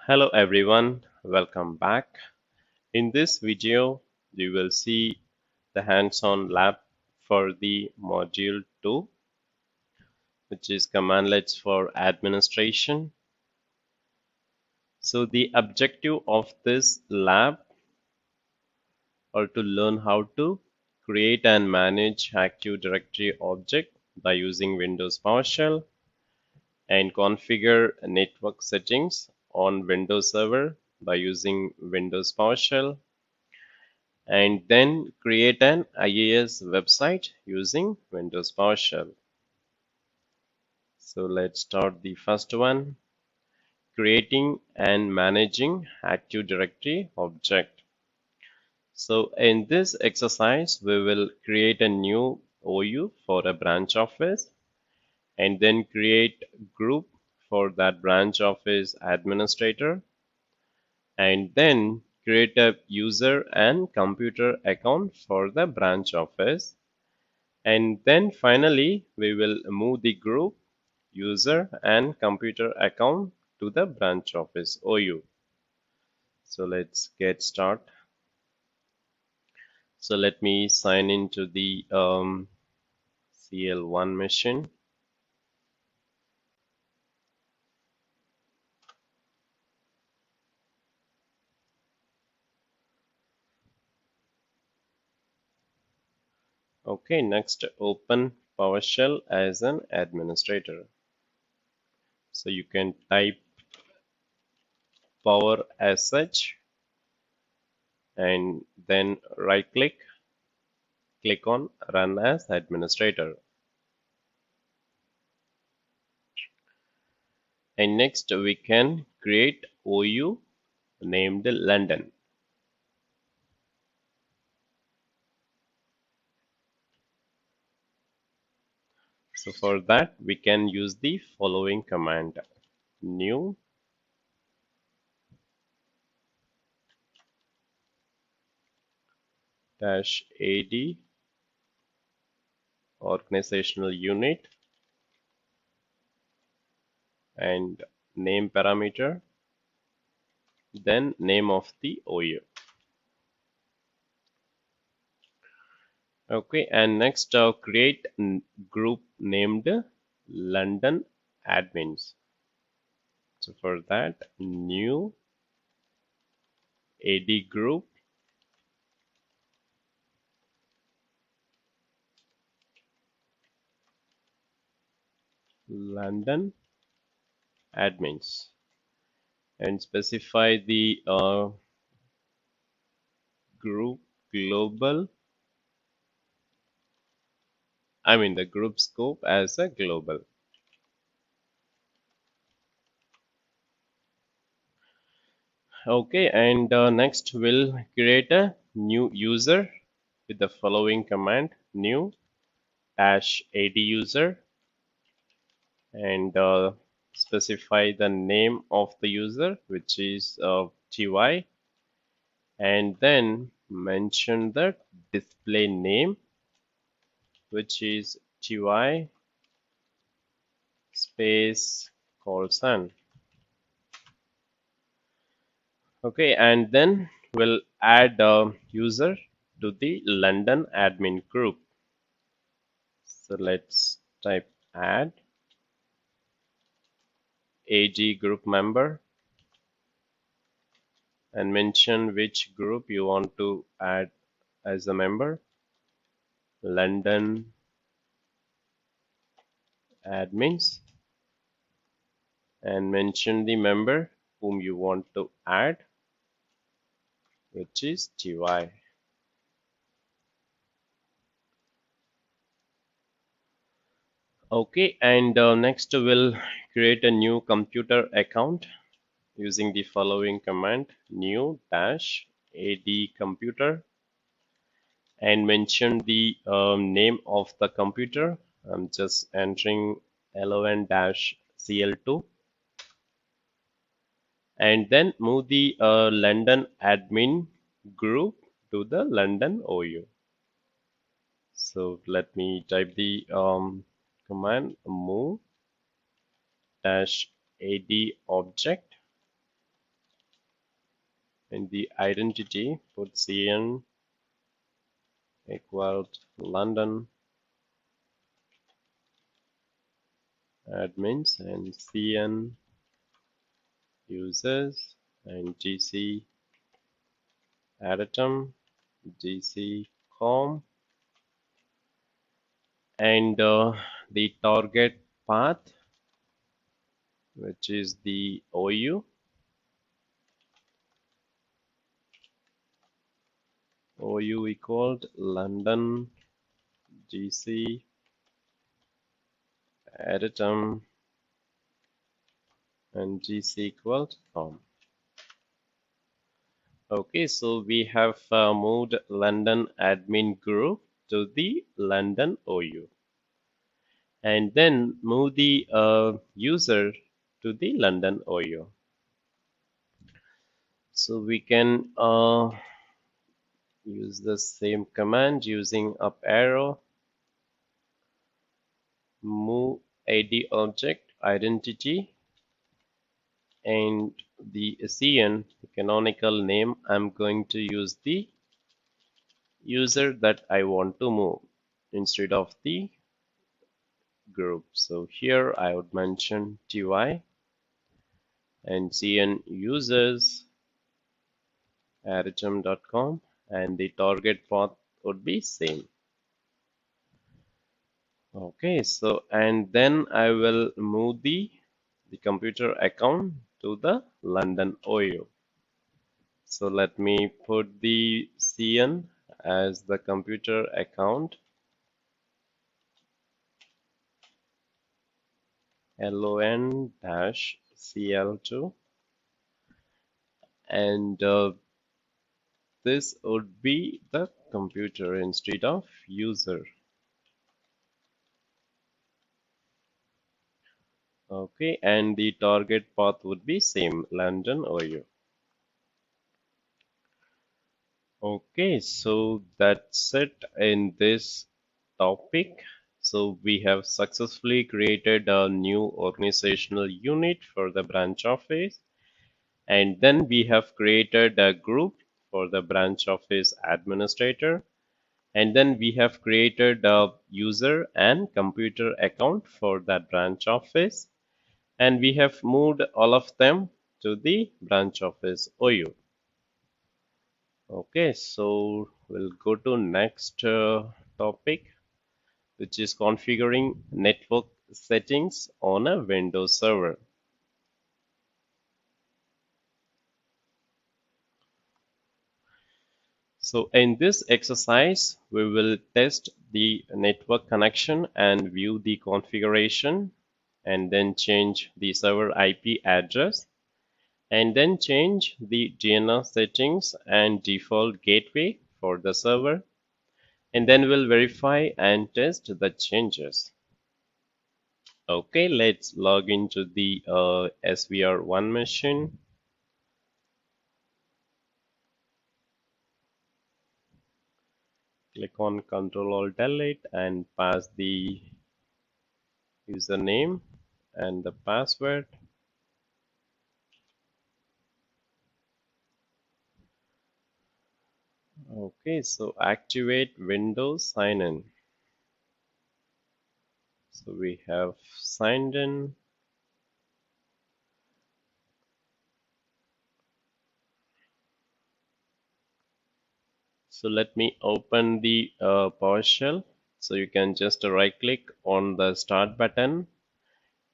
Hello everyone, welcome back. In this video, you will see the hands-on lab for the module 2, which is Cmdlets for administration. So the objective of this lab are to learn how to create and manage Active Directory object by using Windows PowerShell and configure network settings on Windows Server by using Windows PowerShell, and then create an IIS website using Windows PowerShell. So let's start the first one, creating and managing Active Directory object. So in this exercise, we will create a new OU for a branch office and then create group for that branch office administrator, and then create a user and computer account for the branch office. And then finally, we will move the group, user, and computer account to the branch office OU. So let's get started. So let me sign into the CL1 machine. Okay, next open PowerShell as an administrator. So you can type power as such and then right click on run as administrator. And next we can create OU named London. So for that we can use the following command: new -ad organizational unit and name parameter, then name of the OU. Okay, and next create group named London admins. So for that, new AD group London admins, and specify the group global, the group scope as a global. Okay, and next we'll create a new user with the following command: new -ad user, and specify the name of the user, which is TY, and then mention the display name, which is TY space colon. Okay, and then we'll add a user to the London admin group. So let's type add AG group member and mention which group you want to add as a member. London admins, and mention the member whom you want to add, which is TY. Okay, and next we'll create a new computer account using the following command: new -ad computer, and mention the name of the computer. I'm just entering LON-CL2, and then move the London admin group to the London OU. So let me type the command: move -ad object In the identity, put cn equals London admins and cn users and gc editum gc com, and the target path, which is the OU equaled London gc editum and gc equals com. Okay, so we have moved London admin group to the London OU, and then move the user to the London OU. So we can use the same command using up arrow, move AD object identity, and the cn canonical name. I'm going to use the user that I want to move instead of the group. So here I would mention ty and cn users aricham.com, and the target path would be same. Okay, so and then I will move the computer account to the London OU. So let me put the cn as the computer account, lon-cl2, and this would be the computer instead of user. Okay, and the target path would be same, London OU. Okay, so that's it in this topic. So we have successfully created a new organizational unit for the branch office, and then we have created a group for the branch office administrator, and then we have created a user and computer account for that branch office, and we have moved all of them to the branch office OU. Okay, so we'll go to next topic, which is configuring network settings on a Windows server. So in this exercise, we will test the network connection and view the configuration, and then change the server IP address, and then change the DNS settings and default gateway for the server, and then we'll verify and test the changes. Okay, let's log into the SVR1 machine. Click on Ctrl-Alt-Delete and pass the username and the password. Okay, so activate Windows sign in. So we have signed in. So let me open the PowerShell. So you can just right click on the start button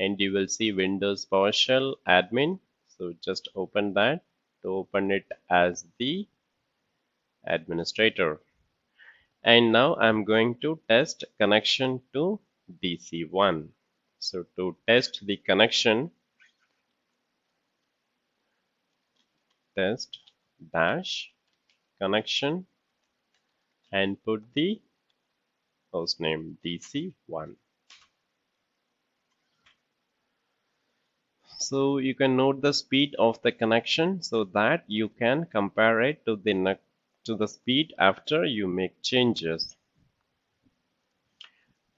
and you will see Windows PowerShell admin. So just open that to open it as the administrator. And now I'm going to test connection to DC1. So to test the connection, test dash connection and put the hostname DC1. So you can note the speed of the connection so that you can compare it to the speed after you make changes.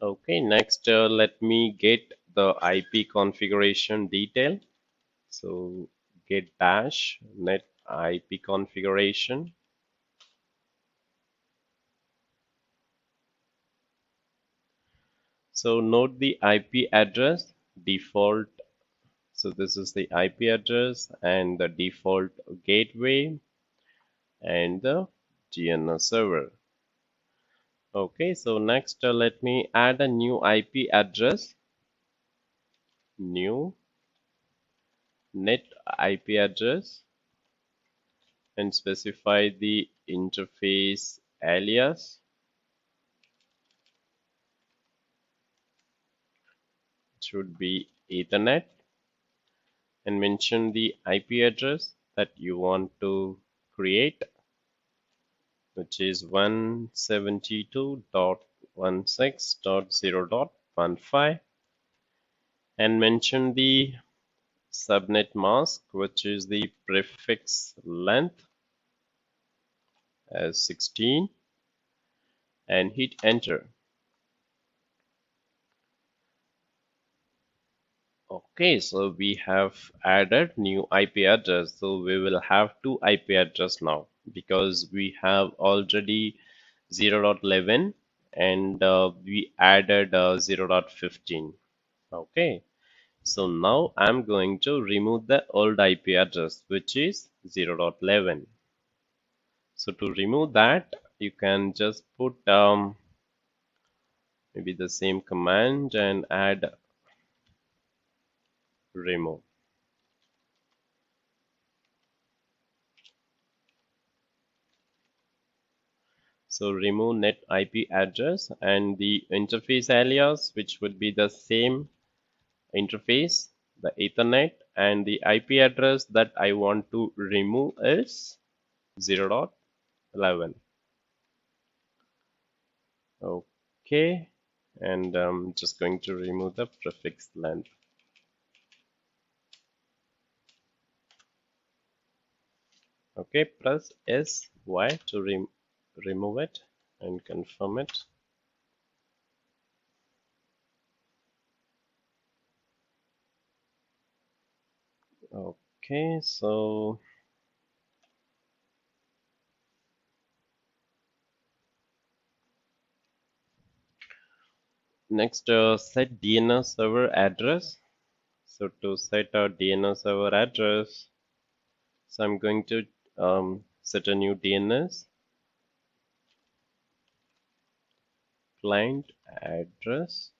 Okay, next let me get the IP configuration detail. So get dash net IP configuration. So note the IP address default. So this is the IP address and the default gateway and the DNS server. Okay, so next let me add a new IP address, new net IP address, and specify the interface alias. It should be Ethernet, and mention the IP address that you want to create, which is 172.16.0.15, and mention the subnet mask, which is the prefix length as 16, and hit enter. Okay, so we have added new IP address. So we will have two IP address now because we have already 0.11 and we added 0.15. Okay, so now I'm going to remove the old IP address, which is 0.11. So to remove that, you can just put maybe the same command and add remove. So remove net IP address and the interface alias, which would be the same interface, the Ethernet, and the IP address that I want to remove is 0.11. Okay, and I'm just going to remove the prefix length. Okay, press SY to remove it and confirm it. Okay, so next set DNS server address. So to set our DNS server address, so I'm going to set a new DNS client address.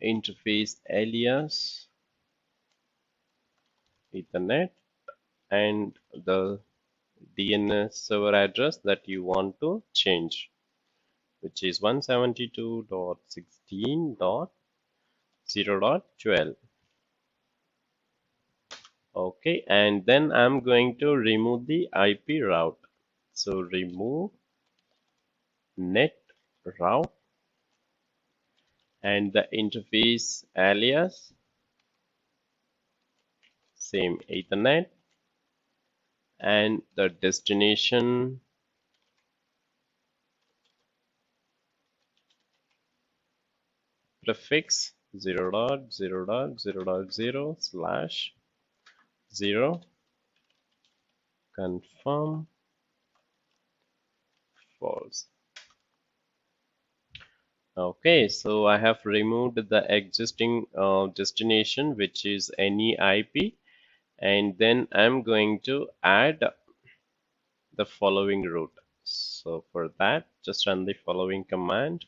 Interface alias Ethernet, and the DNS server address that you want to change, which is 172.16.0.12. Okay, and then I'm going to remove the IP route. So remove net route and the interface alias, same Ethernet, and the destination prefix 0.0.0.0/0 confirm false. Okay, so I have removed the existing destination, which is any IP, and then I'm going to add the following route. So for that, just run the following command.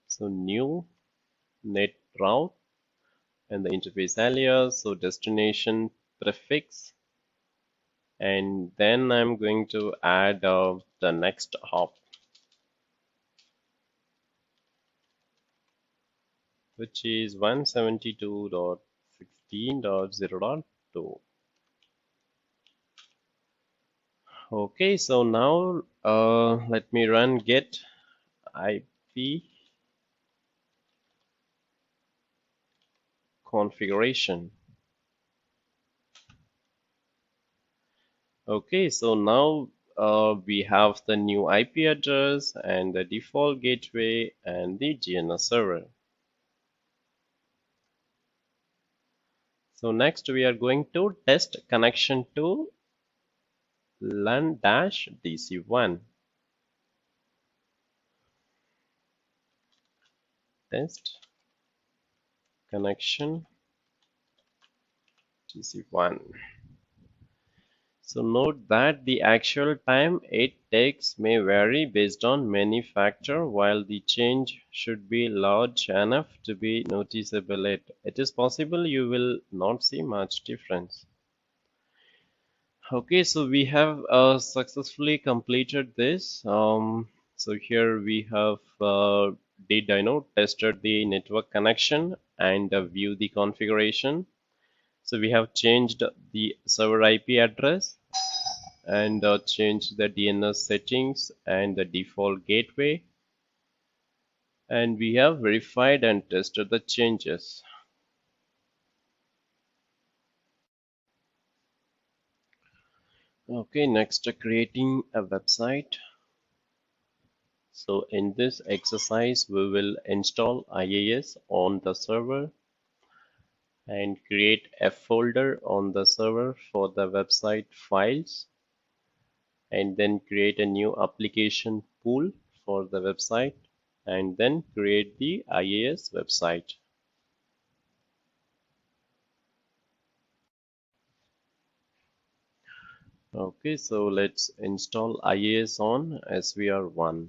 So new net route and the interface alias, so destination prefix, and then I'm going to add the next hop, which is 172.16.0.2. Okay, so now let me run get IP configuration. Okay, so now we have the new IP address and the default gateway and the DNS server. So next we are going to test connection to LAN-DC1. Test connection DC1. So note that the actual time it takes may vary based on many factors, while the change should be large enough to be noticeable. It is possible you will not see much difference. Okay, so we have successfully completed this. So here we have tested the network connection and view the configuration. So we have changed the server IP address and changed the DNS settings and the default gateway. And we have verified and tested the changes. Okay, next creating a website. So in this exercise, we will install IIS on the server and create a folder on the server for the website files, and then create a new application pool for the website, and then create the IIS website. Okay, so let's install IIS on SVR1.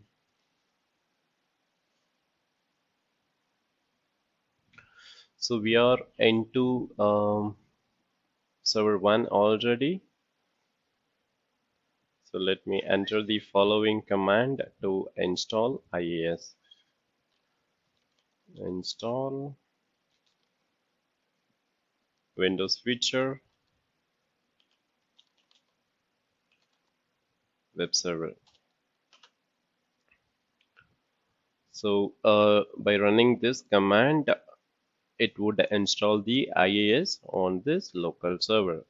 So we are into server 1 already. So let me enter the following command to install IIS. Install Windows Feature Web Server. So by running this command, it would install the IIS on this local server.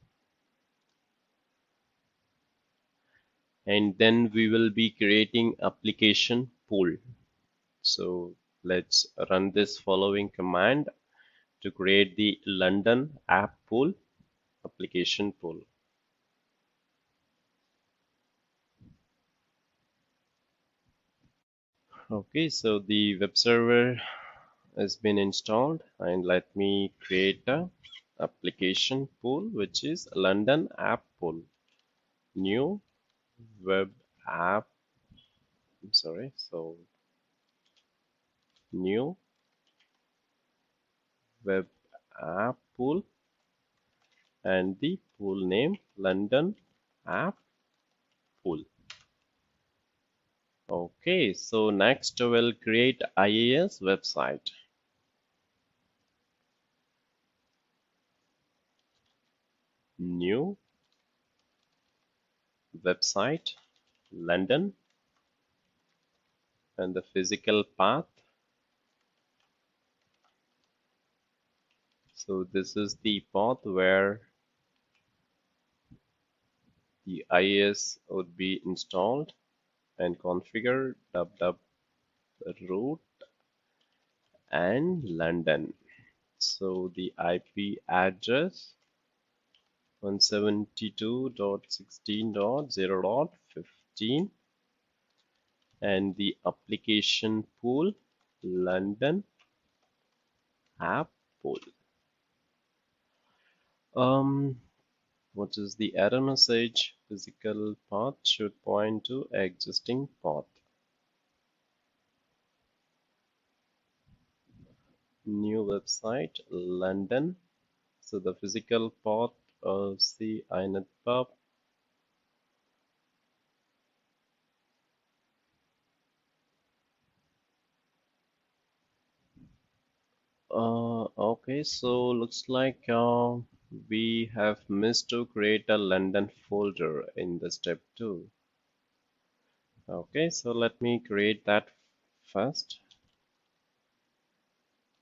And then we will be creating application pool. So let's run this following command to create the London app pool application pool. Okay, so the web server has been installed, and let me create a application pool which is London app pool. New web app, new web app pool, and the pool name London app pool. Okay, so next we'll create IIS website. New website London, and the physical path. So this is the path where the IIS would be installed and configured, root and London. So the IP address 172.16.0.15, and the application pool London app pool. What is the error message? Physical path should point to existing path. New website London. So the physical path of the inet pub. Okay, so looks like we have missed to create a London folder in the step 2. Okay, so let me create that first.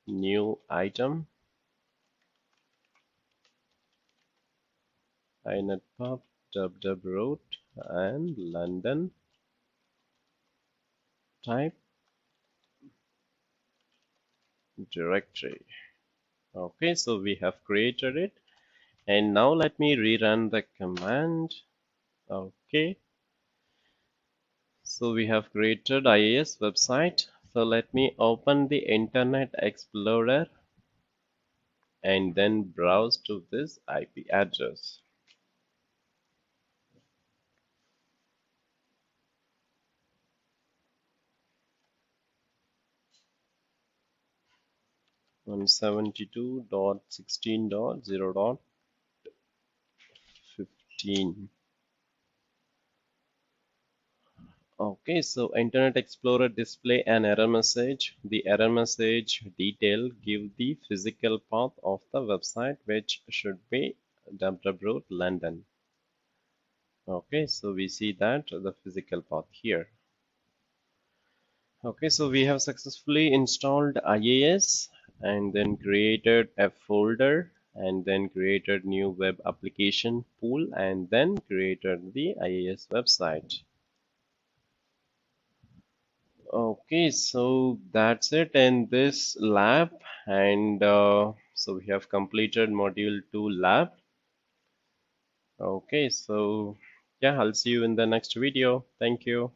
New item, inetpub www.root and London type directory. Okay, so we have created it, and now let me rerun the command. Okay, so we have created IIS website. So let me open the Internet Explorer and then browse to this IP address. One 172.16.0.15. Okay, so Internet Explorer display an error message. The error message detail give the physical path of the website, which should be www London. Okay, so we see that the physical path here. Okay, so we have successfully installed IIS and then created a folder and then created new web application pool and then created the IIS website. Okay, so that's it in this lab, and so we have completed module 2 lab. Okay, so yeah, I'll see you in the next video. Thank you.